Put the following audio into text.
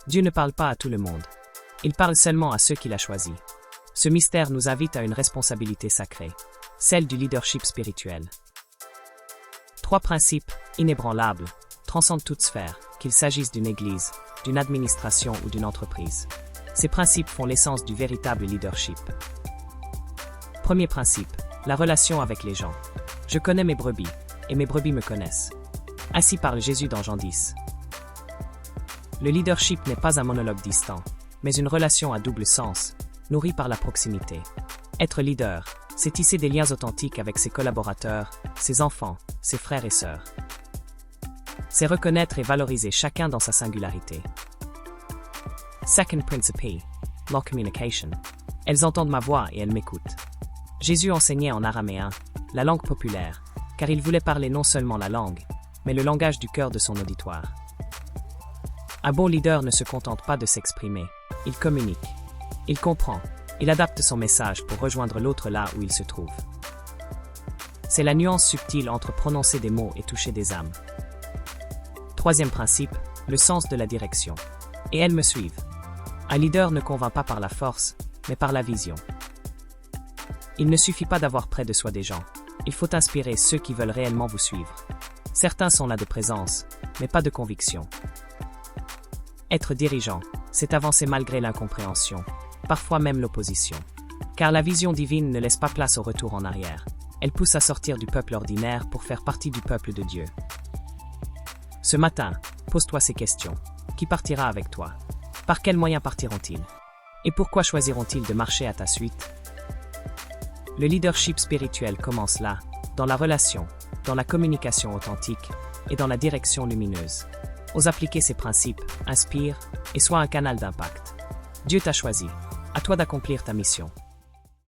Dieu ne parle pas à tout le monde. Il parle seulement à ceux qu'il a choisis. Ce mystère nous invite à une responsabilité sacrée, celle du leadership spirituel. 3 principes, inébranlables, transcendent toute sphère, qu'il s'agisse d'une église, d'une administration ou d'une entreprise. Ces principes font l'essence du véritable leadership. Premier principe, la relation avec les gens. Je connais mes brebis, et mes brebis me connaissent. Ainsi parle Jésus dans Jean 10. Le leadership n'est pas un monologue distant, mais une relation à double sens, nourrie par la proximité. Être leader, c'est tisser des liens authentiques avec ses collaborateurs, ses enfants, ses frères et sœurs. C'est reconnaître et valoriser chacun dans sa singularité. Second principle, law communication. Elles entendent ma voix et elles m'écoutent. Jésus enseignait en araméen, la langue populaire, car il voulait parler non seulement la langue, mais le langage du cœur de son auditoire. Un bon leader ne se contente pas de s'exprimer, il communique. Il comprend, il adapte son message pour rejoindre l'autre là où il se trouve. C'est la nuance subtile entre prononcer des mots et toucher des âmes. Troisième principe, le sens de la direction. Et elles me suivent. Un leader ne convainc pas par la force, mais par la vision. Il ne suffit pas d'avoir près de soi des gens. Il faut inspirer ceux qui veulent réellement vous suivre. Certains sont là de présence, mais pas de conviction. Être dirigeant, c'est avancer malgré l'incompréhension, parfois même l'opposition. Car la vision divine ne laisse pas place au retour en arrière. Elle pousse à sortir du peuple ordinaire pour faire partie du peuple de Dieu. Ce matin, pose-toi ces questions. Qui partira avec toi? Par quels moyens partiront-ils? Et pourquoi choisiront-ils de marcher à ta suite? Le leadership spirituel commence là, dans la relation, dans la communication authentique et dans la direction lumineuse. Ose appliquer ces principes, inspire et sois un canal d'impact. Dieu t'a choisi. À toi d'accomplir ta mission.